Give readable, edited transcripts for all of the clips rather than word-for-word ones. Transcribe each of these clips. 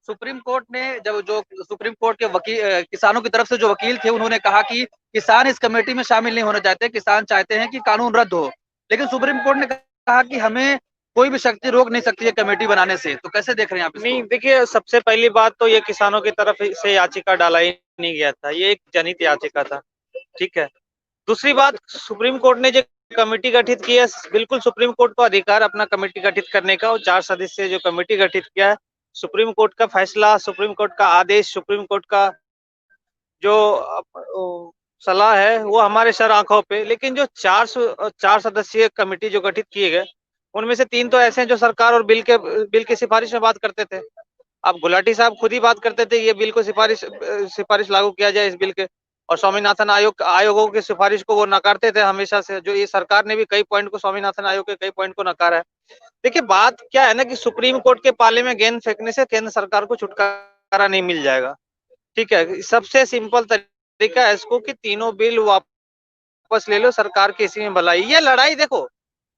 Supreme court ने जब जो सुप्रीम कोर्ट के वकील किसानों की तरफ से जो वकील थे उन्होंने कहा कि किसान इस कमेटी में शामिल नहीं होना चाहते, किसान चाहते हैं कि कानून रद्द हो। लेकिन सुप्रीम कोर्ट ने कहा कि हमें कोई भी शक्ति रोक नहीं सकती है कमेटी बनाने से। तो कैसे देख रहे हैं आप नहीं इसको? देखिए, सबसे पहली बात तो ये किसानों की तरफ से याचिका डाला ही नहीं गया था, ये एक जनहित याचिका था। ठीक है। दूसरी बात, सुप्रीम कोर्ट ने जो कमेटी गठित की है, बिल्कुल सुप्रीम कोर्ट को अधिकार अपना कमेटी गठित करने का, और 4 सदस्य जो कमेटी गठित किया है, सुप्रीम कोर्ट का फैसला, सुप्रीम कोर्ट का आदेश, सुप्रीम कोर्ट का जो सलाह है वो हमारे सर आंखों पे। लेकिन जो 4 सदस्यीय कमेटी जो गठित किए गए, उनमें से 3 तो ऐसे हैं जो सरकार और बिल की सिफारिश में बात करते थे। अब गुलाटी साहब खुद ही बात करते थे ये बिल को सिफारिश लागू किया जाए इस बिल के, और स्वामीनाथन आयोगों की सिफारिश को वो नकारते थे हमेशा से। जो ये सरकार ने भी कई पॉइंट को, स्वामीनाथन आयोग के कई पॉइंट को नकारा है। देखिए बात क्या है ना कि सुप्रीम कोर्ट के पाले में गेंद फेंकने से केंद्र सरकार को छुटकारा नहीं मिल जाएगा। ठीक है, सबसे सिंपल तरीका है इसको कि तीनों बिल वापस ले लो, सरकार की इसी में भलाई। ये लड़ाई देखो,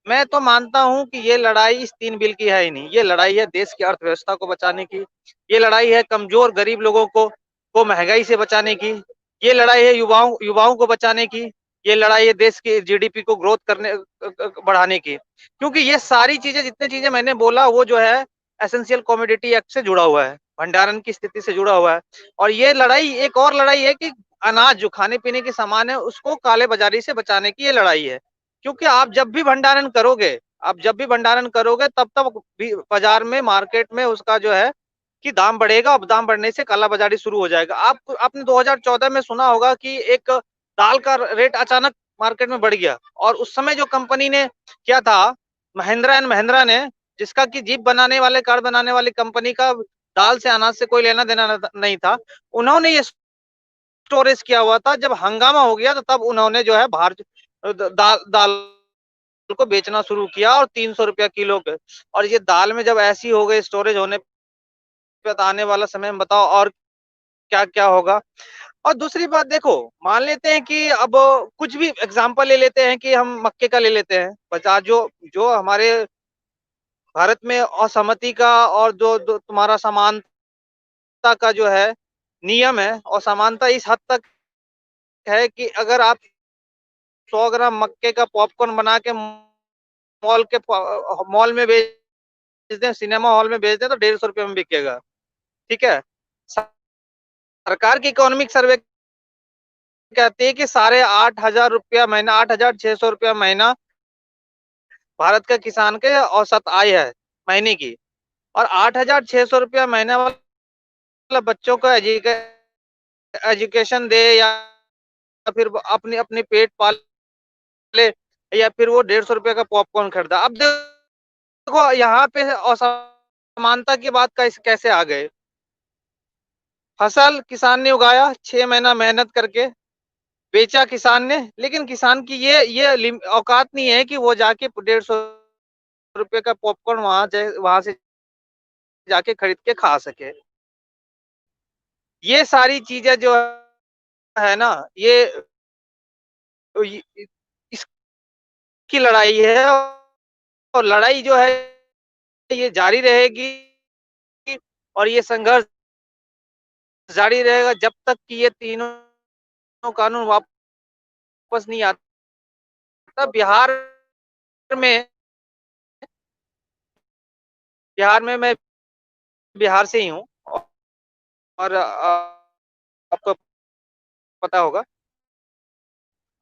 मैं तो मानता हूं कि ये लड़ाई इस 3 बिल की है ही नहीं। ये लड़ाई है देश की अर्थव्यवस्था को बचाने की, ये लड़ाई है कमजोर गरीब लोगों को महंगाई से बचाने की, ये लड़ाई है युवाओं युवाओं को बचाने की, ये लड़ाई है देश की जीडीपी को ग्रोथ करने बढ़ाने की। क्योंकि ये सारी चीजें, जितनी चीजें मैंने बोला, वो जो है एसेंशियल कमोडिटी एक्ट से जुड़ा हुआ है, भंडारण की स्थिति से जुड़ा हुआ है। और ये लड़ाई, एक और लड़ाई है कि अनाज जो खाने पीने के सामान है उसको काले बाजारी से बचाने की ये लड़ाई है। क्योंकि आप जब भी भंडारण करोगे तब तक भी बाजार में, मार्केट में उसका जो है कि दाम बढ़ेगा, और दाम बढ़ने से काला बाजारी शुरू हो जाएगा। आप आपने 2014 में सुना होगा कि एक दाल का रेट अचानक मार्केट में बढ़ गया, और उस समय जो कंपनी ने किया था, महिंद्रा एंड महिंद्रा ने, जिसका कि जीप बनाने वाले, कार बनाने वाली कंपनी का दाल से, अनाज से कोई लेना देना नहीं था, उन्होंने ये स्टोरेज किया हुआ था। जब हंगामा हो गया तो तब उन्होंने जो है बाहर दाल को बेचना शुरू किया, और 300 रुपया किलो के। और ये दाल में जब ऐसी हो गई स्टोरेज होने पे, तो आने वाला समय में बताओ और क्या क्या होगा। और दूसरी बात देखो, मान लेते हैं कि अब कुछ भी एग्जांपल ले लेते हैं, कि हम मक्के का ले लेते हैं, बजाज जो जो हमारे भारत में असहमति का, और जो तुम्हारा समानता का जो है नियम है, और समानता इस हद तक है कि अगर आप 100 ग्राम मक्के का पॉपकॉर्न बना के मॉल में बेच दें, सिनेमा हॉल में बेच दें, तो 150 रुपये में बिकेगा। ठीक है। सरकार की इकोनॉमिक सर्वे कहती है कि 8,500 रुपया महीना, 8,600 रुपया महीना भारत के किसान के औसत आय है महीने की। और 8,600 रुपया महीने वाला बच्चों को एजुकेशन दे, या फिर अपने अपने पेट पाले, या फिर वो 150 रुपये का पॉपकॉर्न खरीदा। अब देखो यहाँ पे असमानता की बात कैसे आ गए। फसल किसान ने उगाया, 6 महीना मेहनत करके बेचा किसान ने, लेकिन किसान की ये औकात नहीं है कि वो जाके 150 रुपये का पॉपकॉर्न वहां से जाके खरीद के खा सके। ये सारी चीजें जो है ना, इसकी लड़ाई है, और लड़ाई जो है ये जारी रहेगी, और ये संघर्ष जारी रहेगा जब तक कि ये तीनों कानून वापस नहीं आता। में बिहार में मैं बिहार से ही हूँ, और आपको पता होगा।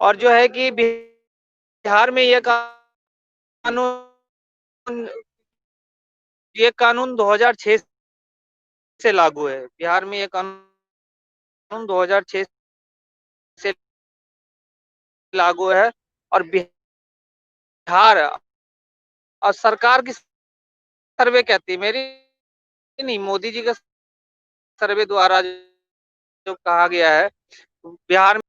और जो है कि बिहार में कानून ये कानून 2006 से लागू है। बिहार में ये कानून 2006 से लागू है। और बिहार और सरकार की सर्वे कहती है, मेरी नहीं, मोदी जी का सर्वे द्वारा जो कहा गया है, बिहार